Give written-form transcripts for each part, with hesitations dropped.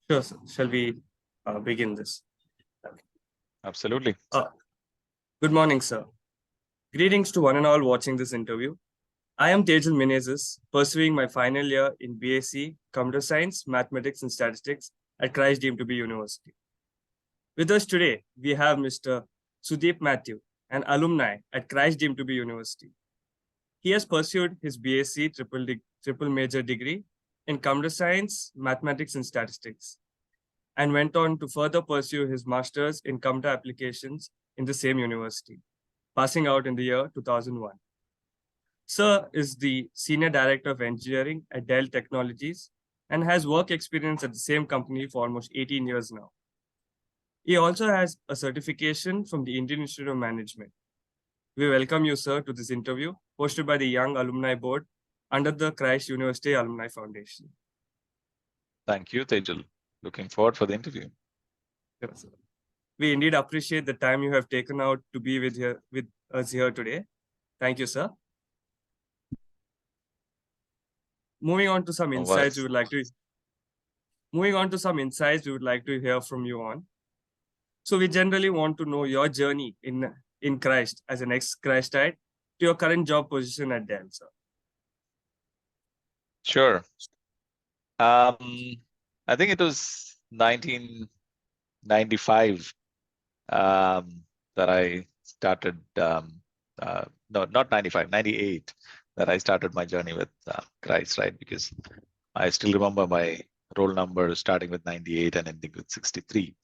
Sure, sir. Shall we begin this? Okay. Absolutely. Good morning, sir. Greetings to one and all watching this interview. I am Tejal Menezes, pursuing my final year in BSc Computer Science, Mathematics and Statistics at Christ deemed to be University. With us today, we have Mr. Sudeep Matthew, an alumni at Christ deemed to be University. He has pursued his BSc triple major degree in Computer Science, Mathematics and Statistics, and went on to further pursue his master's in computer applications in the same university, passing out in the year 2001. Sir is the Senior Director of Engineering at Dell Technologies and has work experience at the same company for almost 18 years now. He also has a certification from the Indian Institute of Management. We welcome you, sir, to this interview hosted by the Young Alumni Board under the Christ University Alumni Foundation. Thank you, Tejal. Looking forward for the interview. Yes, sir. We indeed appreciate the time you have taken out to be with us here today. Thank you, sir. Moving on to some insights we would like to hear from you on. So we generally want to know your journey in Christ as an ex-Christite to your current job position at Dell, sir. Sure. I think it was 1995 that I started. No, not 95, 98 that I started my journey with Christ, right? Because I still remember my roll number starting with 98 and ending with 63,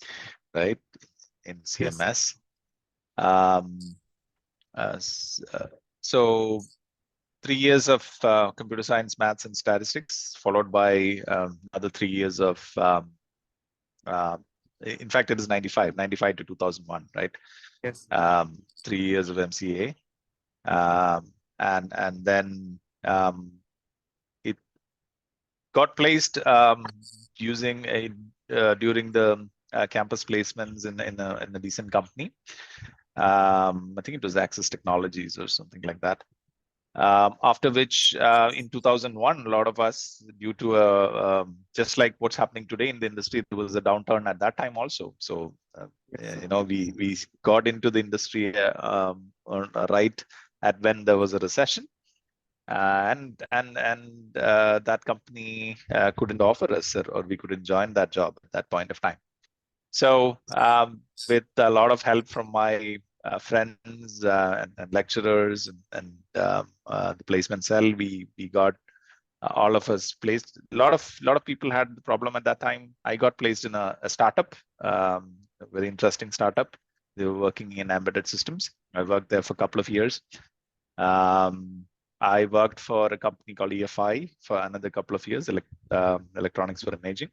right? In CMS. Yes. So 3 years of computer science, maths, and statistics, followed by other 3 years of, in fact, it is 95 to 2001, right? Yes. 3 years of MCA. And then it got placed using during the campus placements in a decent company. I think it was Access Technologies or something like that. After which, in 2001, a lot of us, due to just like what's happening today in the industry, there was a downturn at that time also. So, we got into the industry right at when there was a recession, and that company couldn't offer us, or we couldn't join that job at that point of time. So, with a lot of help from my friends and lecturers and the placement cell, we got all of us placed. A lot of people had the problem at that time. I got placed in a startup, a very interesting startup. They were working in embedded systems. I worked there for a couple of years. I worked for a company called EFI for another couple of years, electronics for imaging.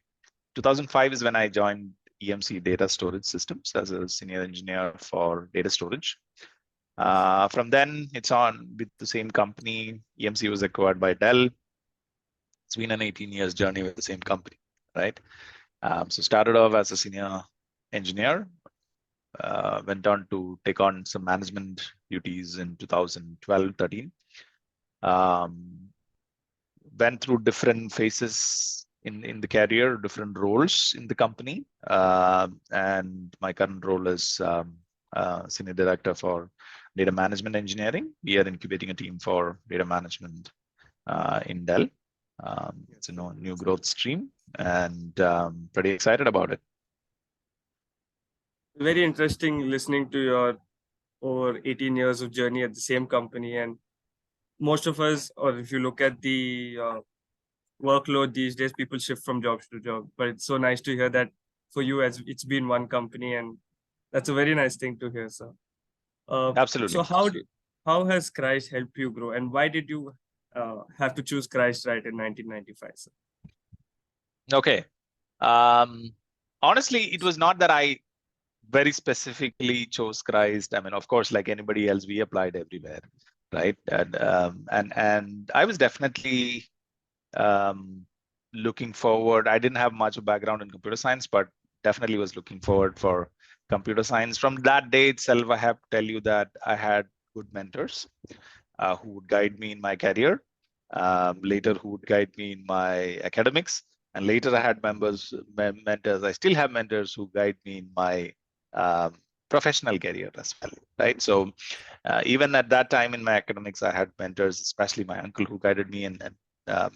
2005 is when I joined EMC Data Storage Systems as a senior engineer for data storage. From then, it's on with the same company. EMC was acquired by Dell. It's been an 18 years journey with the same company, right? So started off as a senior engineer, went on to take on some management duties in 2012-13. Went through different phases in the career, different roles in the company, and my current role is Senior Director for Data Management Engineering. We are incubating a team for data management in Dell. It's a new growth stream, and pretty excited about it. Very interesting listening to your over 18 years of journey at the same company. And most of us, or if you look at the workload these days, people shift from job to job. But it's so nice to hear that for you, as it's been one company, and that's a very nice thing to hear, sir. Absolutely. So how has Christ helped you grow, and why did you have to choose Christ right in 1995, sir? Okay. Honestly, it was not that I very specifically chose Christ. I mean, of course, like anybody else, we applied everywhere, right? And I was definitely looking forward. I didn't have much of background in computer science, but definitely was looking forward for computer science. From that day itself, I have to tell you that I had good mentors who would guide me in my career, later who would guide me in my academics. And later I had mentors. I still have mentors who guide me in my professional career as well, right? So even at that time in my academics, I had mentors, especially my uncle who guided me and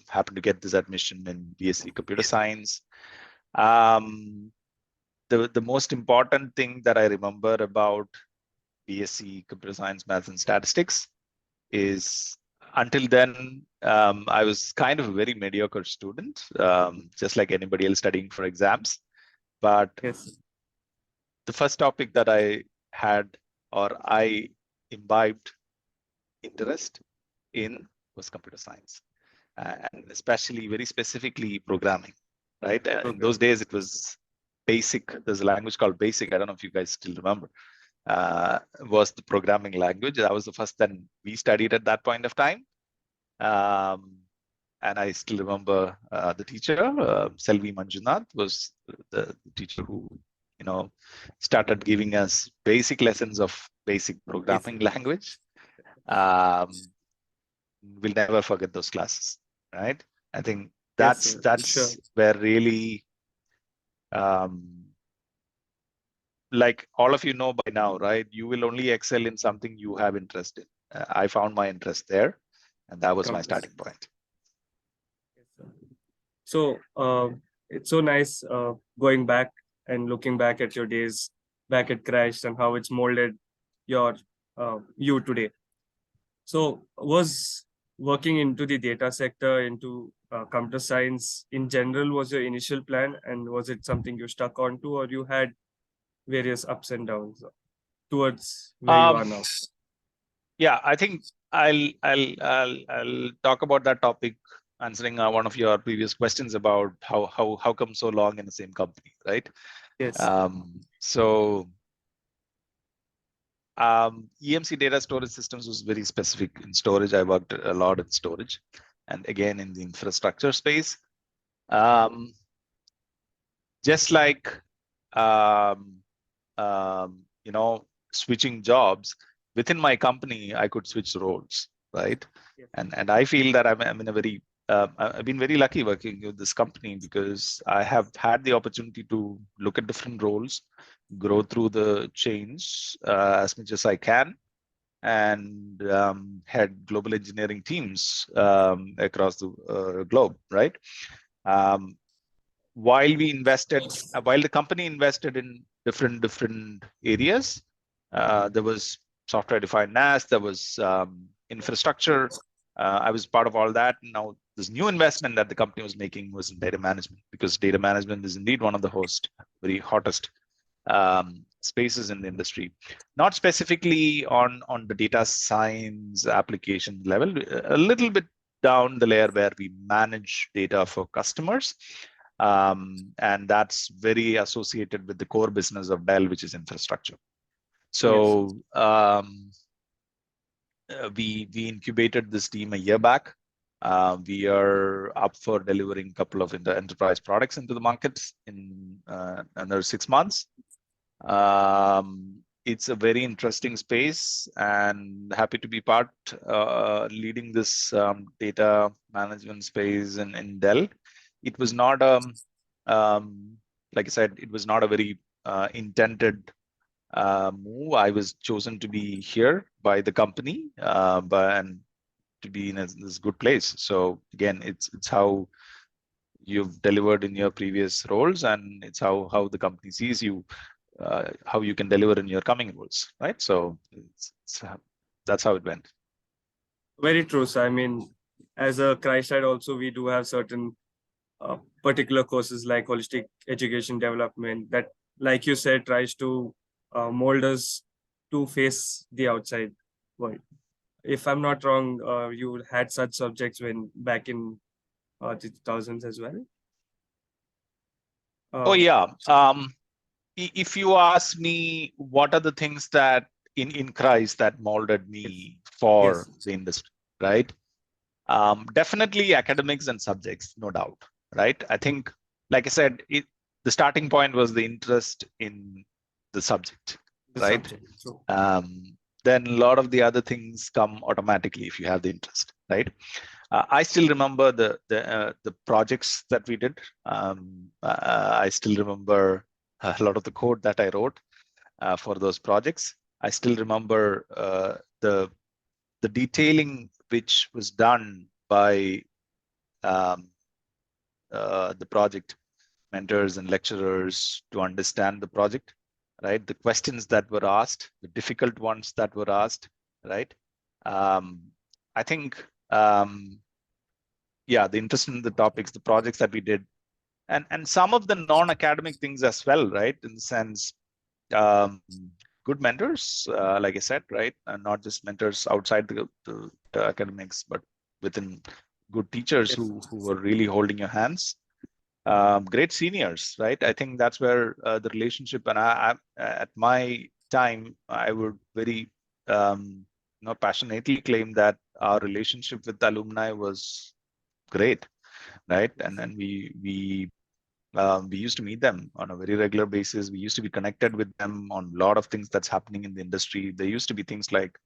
happened to get this admission in BSc Computer Science. The most important thing that I remember about BSc Computer Science, Maths and Statistics is until then, I was kind of a very mediocre student, just like anybody else studying for exams. But Yes. the first topic that I had or I imbibed interest in was computer science, and especially very specifically programming, right? In those days, it was BASIC. There's a language called BASIC. I don't know if you guys still remember. Was the programming language. That was the first that we studied at that point of time. And I still remember the teacher, Selvi Manjunath, was the teacher who, started giving us basic lessons of basic programming language. We'll never forget those classes, right? I think Yes, sir. that's Sure. where really, like all of you know by now, right? You will only excel in something you have interest in. I found my interest there, and that was my starting point. So it's so nice going back and looking back at your days back at Crash and how it's molded your you today. So was working into the data sector, into computer science in general, was your initial plan, and was it something you stuck onto, or you had various ups and downs towards where you are now? Yeah, I think I'll talk about that topic, answering one of your previous questions about how come so long in the same company, right? Yes. So EMC data storage systems was very specific in storage. I worked a lot in storage, and again in the infrastructure space. Just like switching jobs within my company, I could switch roles, right? Yes. And I feel that I'm in a very I've been very lucky working with this company because I have had the opportunity to look at different roles, grow through the chains as much as I can, and head global engineering teams across the globe, right? While the company invested in different areas, there was software defined NAS, there was infrastructure. I was part of all that. Now, this new investment that the company was making was in data management, because data management is indeed one of the very hottest spaces in the industry. Not specifically on the data science application level, a little bit down the layer where we manage data for customers. And that's very associated with the core business of Dell, which is infrastructure. So we incubated this team a year back. We are up for delivering a couple of enterprise products into the markets in another 6 months. It's a very interesting space, and happy to be part leading this data management space in Dell. It was not like I said, it was not a very intended move. I was chosen to be here by the company, and to be in this good place. So again, it's how you've delivered in your previous roles, and it's how the company sees you, how you can deliver in your coming roles, right? So that's how it went. Very true. So I mean, as a Christ side also, we do have certain particular courses like holistic education development that, like you said, tries to mold us to face the outside world. If I'm not wrong, you had such subjects when back in the 2000s as well. Oh yeah. If you ask me, what are the things that in Christ that molded me for the industry, right? Definitely academics and subjects, no doubt, right? I think, like I said, the starting point was the interest in the subject, right? Then a lot of the other things come automatically if you have the interest, right? I still remember the projects that we did. I still remember a lot of the code that I wrote for those projects. I still remember the detailing which was done by the project mentors and lecturers to understand the project, right? The questions that were asked, the difficult ones that were asked, right? I think, yeah, the interest in the topics, the projects that we did, and some of the non-academic things as well, right? In the sense, good mentors, like I said, right? And not just mentors outside the academics, but within good teachers Yes. who were really holding your hands. Great seniors, right? I think that's where the relationship, and at my time, I would very passionately claim that our relationship with the alumni was great, right? And then we used to meet them on a very regular basis. We used to be connected with them on a lot of things that's happening in the industry. There used to be things like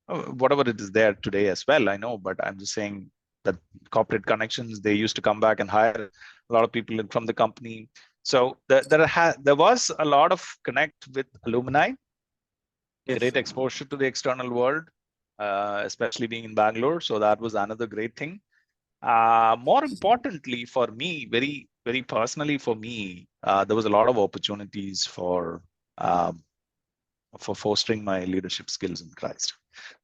whatever it is there today as well, I know, but I'm just saying that corporate connections, they used to come back and hire a lot of people from the company. So there was a lot of connect with alumni, Yes, great sir. exposure to the external world, especially being in Bangalore. So that was another great thing. More importantly for me, very, very personally for me, there was a lot of opportunities for fostering my leadership skills in Christ,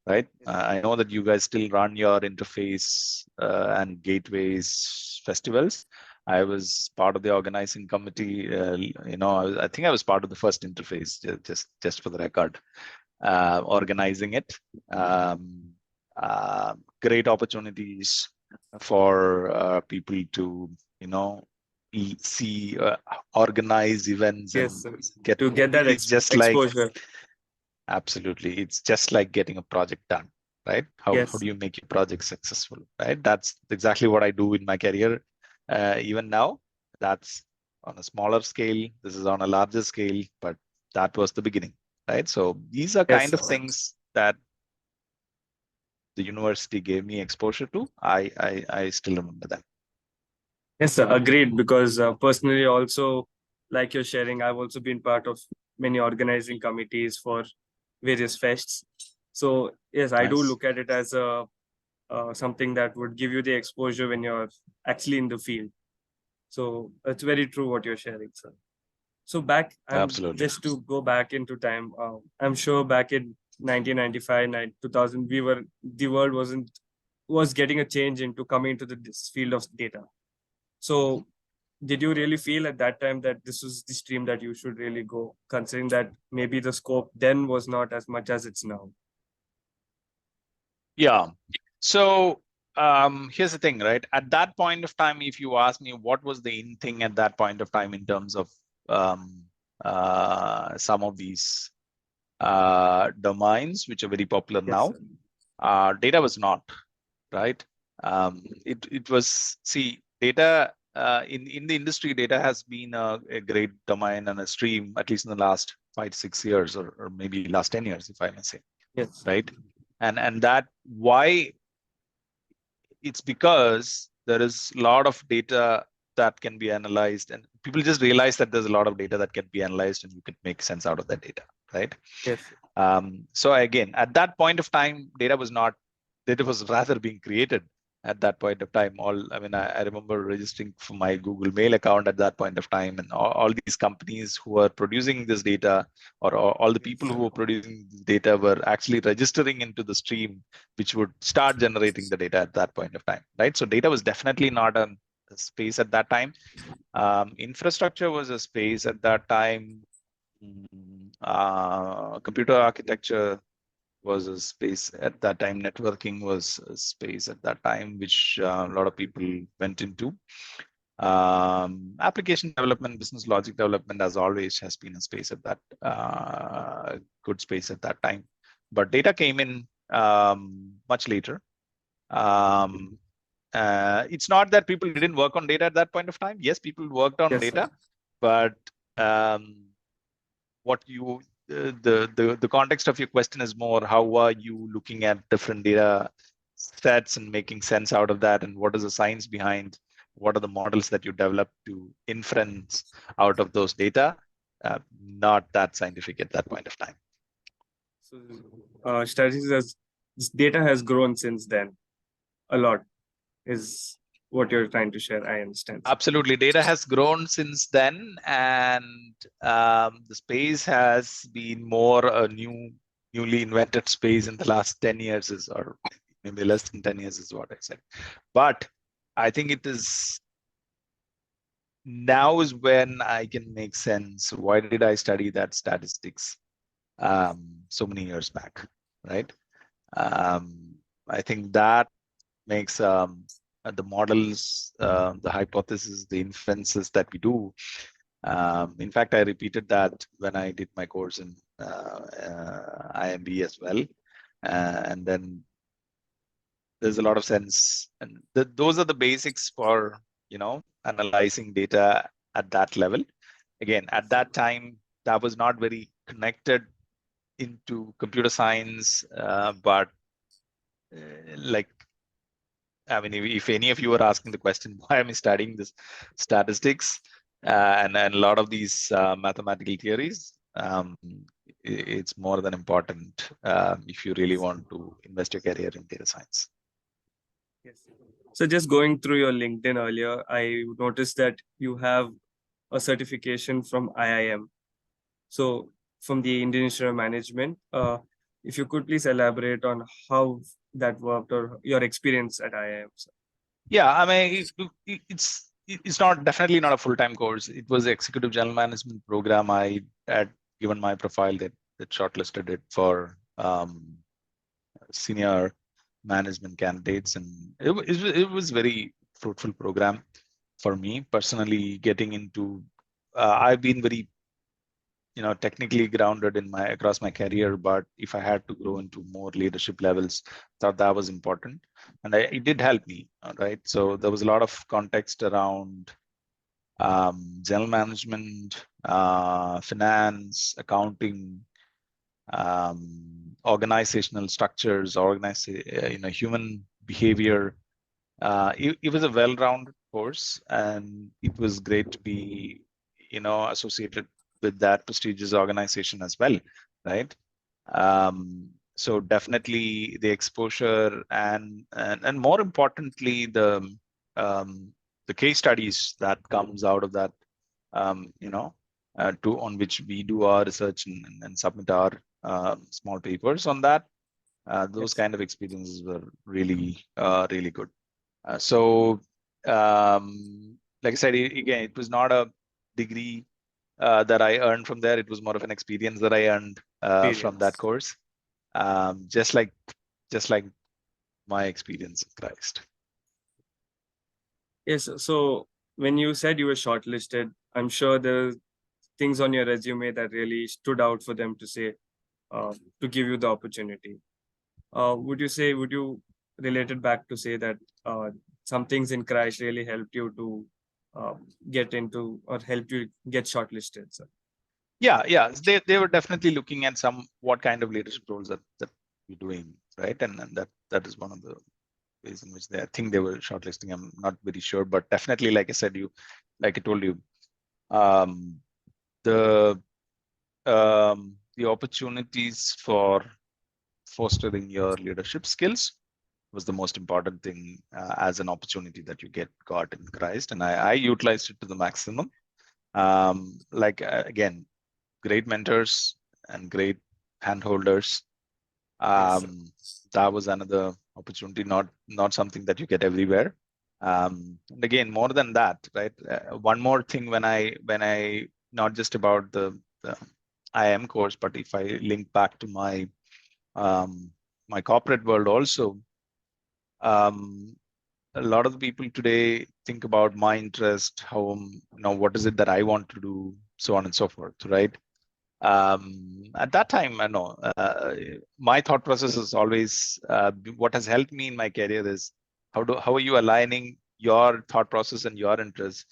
right? I know that you guys still run your interface and gateways festivals. I was part of the organizing committee. I think I was part of the first interface, just for the record, organizing it. Um, Great opportunities for people to, see organize events Yes, and sir. get. To get that It's just like exposure. absolutely. It's just like getting a project done, right? How Yes, do you make your project successful, right? That's exactly what I do in my career. Even now, that's on a smaller scale. This is on a larger scale, but that was the beginning, right? So these are yes, kind of things that the university gave me exposure to. I still remember that. yes, sir. Agreed. Because personally, also, like you're sharing, I've also been part of many organizing committees for various fests. So yes, I do Nice. look at it as a something that would give you the exposure when you're actually in the field. So it's very true what you're sharing, sir. So back, I'm Absolutely. just to go back into time. I'm sure back in 1995, 2000, the world was getting a change into coming into this field of data. So did you really feel at that time that this was the stream that you should really go, considering that maybe the scope then was not as much as it's now? Yeah. So here's the thing, right? At that point of time, if you ask me what was the in thing at that point of time in terms of um, some of these domains, which are very popular Yes, now, sir. data was not, right? It was, see, data in the industry, data has been a great domain and a stream, at least in the last 5 to 6 years, or maybe last 10 years, if I may say, Yes. right? And that why it's because there is a lot of data that can be analyzed, and people just realize that there's a lot of data that can be analyzed and you can make sense out of that data, right? Yes. So again, at that point of time, data was rather being created at that point of time. I remember registering for my Google Mail account at that point of time, and all these companies who are producing this data, or all the people who were producing this data, were actually registering into the stream, which would start generating the data at that point of time, right? So data was definitely not a space at that time. Infrastructure was a space at that time. Computer architecture was a space at that time. Networking was a space at that time, which a lot of people went into. Application development, business logic development, as always, has been a space at that good space at that time. But data came in much later. It's not that people didn't work on data at that point of time. Yes, people worked on Yes, sir. data, but what you the context of your question is more, how are you looking at different data sets and making sense out of that, and what is the science behind, what are the models that you develop to inference out of those data, not that scientific at that point of time. So, statistics has this data has grown since then a lot. Is what you're trying to share? I understand. Absolutely, data has grown since then, and the space has been more a newly invented space in the last 10 years, or maybe less than 10 years is what I said. But I think it is now is when I can make sense. Why did I study that statistics so many years back, right? I think that makes the models, the hypothesis, the inferences that we do. In fact, I repeated that when I did my course in IMB as well. And then there's a lot of sense. And those are the basics for, analyzing data at that level. Again, at that time, that was not very connected into computer science, but like, I mean, if any of you are asking the question, why am I studying this statistics and a lot of these mathematical theories, it's more than important if you really want to invest your career in data science. Yes. So just going through your LinkedIn earlier, I noticed that you have a certification from IIM. So from the Indian Institute of Management, if you could please elaborate on how that worked or your experience at IIM. Sir. Yeah, I mean, it's not definitely not a full-time course. It was the executive general management program. I had given my profile that shortlisted it for senior management candidates, and it was very fruitful program for me personally. Getting into, I've been very technically grounded in across my career, but if I had to grow into more leadership levels, thought that was important, and it did help me. Right, so there was a lot of context around general management, finance, accounting, organizational structures, human behavior. It was a well-rounded course, and it was great to be, associated with that prestigious organization as well, right? So definitely the exposure and more importantly the case studies that comes out of that, on which we do our research and submit our small papers on that. Those kind of experiences were really really good. So like I said, again, it was not a degree that I earned from there. It was more of an experience that I earned from that course. Just like my experience in Christ. Yes. So when you said you were shortlisted, I'm sure there's things on your resume that really stood out for them to say, to give you the opportunity. Would you relate it back to say that some things in Christ really helped you to get into or helped you get shortlisted, sir? Yeah. They were definitely looking at what kind of leadership roles that you're doing, right? And that is one of the ways in which I think they were shortlisting. I'm not very sure, but definitely, like I said, like I told you, the opportunities for fostering your leadership skills was the most important thing as an opportunity that you got in Christ, and I utilized it to the maximum. Again, great mentors and great handholders. That was another opportunity, not something that you get everywhere. And again, more than that, right? One more thing when I not just about the IIM course, but if I link back to my my corporate world also, a lot of the people today think about my interest, how what is it that I want to do, so on and so forth, right? At that time, I know my thought process is always what has helped me in my career is how are you aligning your thought process and your interests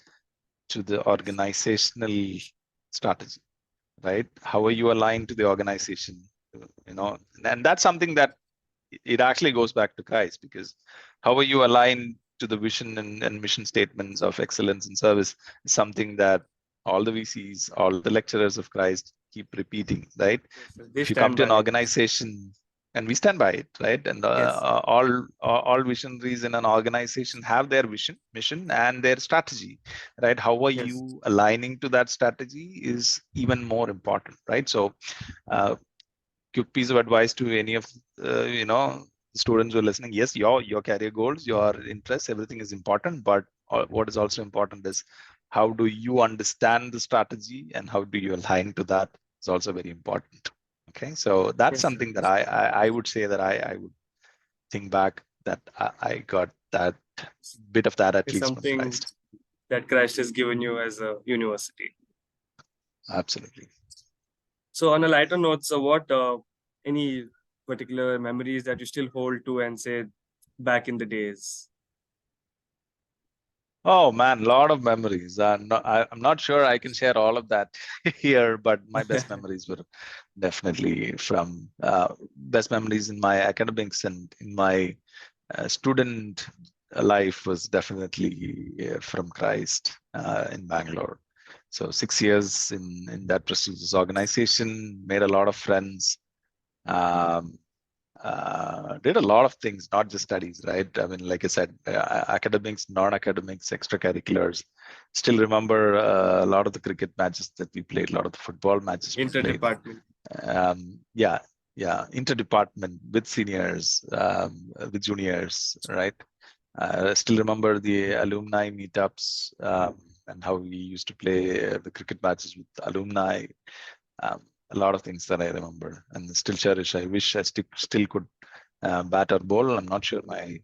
to the organizational strategy, right? How are you aligned to the organization? And that's something that it actually goes back to Christ, because how are you aligned to the vision and mission statements of excellence and service is something that all the VCs, all the lecturers of Christ keep repeating, right? Yes, sir. They If you come stand to an by it. organization, and we stand by it, right? And Yes, all visionaries in an organization have their vision, mission, and their strategy, right? How are yes, you aligning to that strategy is even more important, right? So, quick piece of advice to any of students who are listening: yes, your career goals, your interests, everything is important, but what is also important is how do you understand the strategy and how do you align to that is also very important. Okay, so that's yes, sir. something that I would say that I would think back that I got that bit of that at It's least from something Christ. that Christ has given you as a university. Absolutely. So on a lighter note, so what any particular memories that you still hold to and say back in the days? Oh man, a lot of memories. I'm not sure I can share all of that here, but my best memories were definitely from best memories in my academics and in my student life was definitely from Christ in Bangalore. So 6 years in that prestigious organization, made a lot of friends. Um, did a lot of things, not just studies, right? I mean, like I said, academics, non-academics, extracurriculars. Still remember a lot of the cricket matches that we played, a lot of the football matches we played. Interdepartment. Yeah, yeah, interdepartment with seniors, with juniors, right? Still remember the alumni meetups and how we used to play the cricket matches with alumni. Um, a lot of things that I remember and still cherish. I wish I still could bat or bowl. I'm not sure my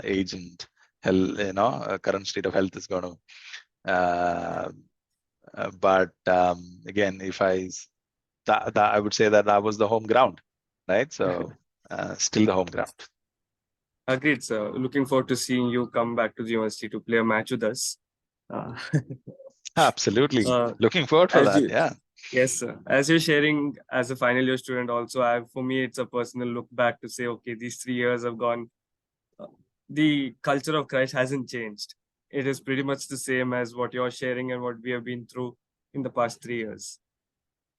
age and health, current state of health is going to. But again, if that I would say that was the home ground, right? So still the home ground. Agreed, sir. Looking forward to seeing you come back to the university to play a match with us. Uh, Absolutely. uh, Looking forward for as that. you, Yeah. yes, sir. As you're sharing as a final year student, also, for me, it's a personal look back to say, okay, these 3 years have gone. Uh, the culture of Christ hasn't changed. It is pretty much the same as what you're sharing and what we have been through in the past 3 years.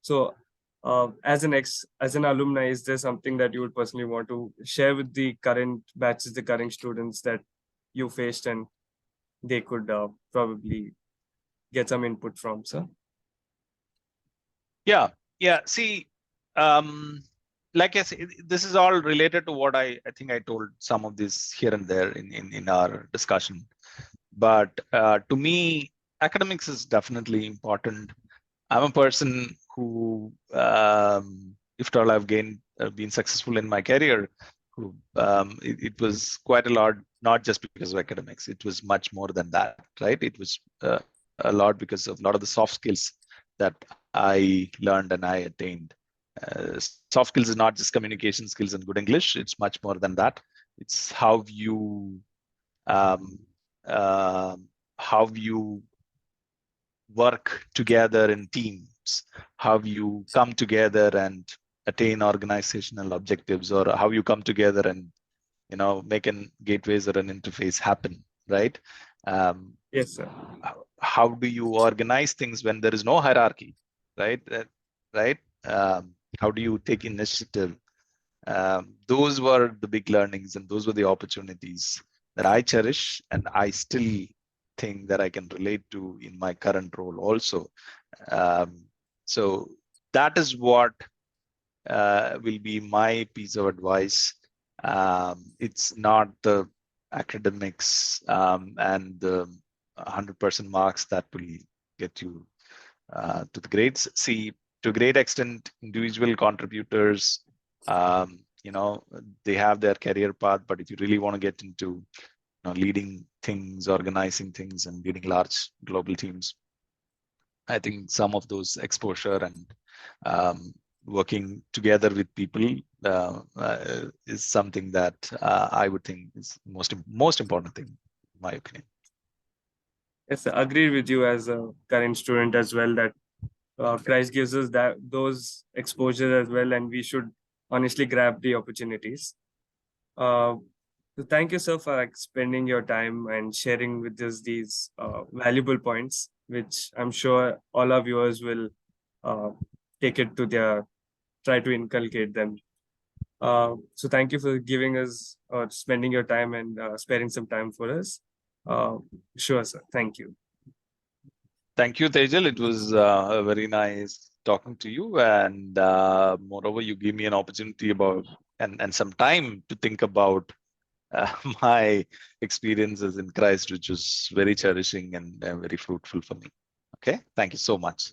So, as an alumni, is there something that you would personally want to share with the current batches, the current students that you faced, and they could probably get some input from, sir? Yeah. Yeah. See, like I said, this is all related to what I think I told some of this here and there in our discussion. But to me, academics is definitely important. I'm a person who, if at all I've been successful in my career, who it was quite a lot, not just because of academics. It was much more than that, right? It was a lot because of a lot of the soft skills that I learned and I attained. Soft skills is not just communication skills and good English. It's much more than that. It's um, uh, how you work together in teams, how you come together and attain organizational objectives, or how you come together and make an gateways or an interface happen, right? Um, Yes, sir. how do you organize things when there is no hierarchy, right? Right? How do you take initiative? Those were the big learnings and those were the opportunities that I cherish and I still think that I can relate to in my current role also. Um, so that is what will be my piece of advice. It's not the academics and the 100% marks that will get you to the grades. See, to a great extent, individual contributors, they have their career path, but if you really want to get into leading things, organizing things, and leading large global teams, I think some of those exposure and working together with people is something that I would think is most important thing, in my opinion. Yes, sir. Agreed with you as a current student as well that Christ gives us that those exposures as well, and we should honestly grab the opportunities. So thank you, sir, for spending your time and sharing with us these valuable points, which I'm sure all our viewers will uh, take it to their try to inculcate them. So thank you for giving us or spending your time and sparing some time for us. Uh, sure, sir. Thank you. Thank you, Tejal. It was very nice talking to you, and moreover, you gave me an opportunity about and some time to think about my experiences in Christ, which was very cherishing and very fruitful for me. Okay, thank you so much.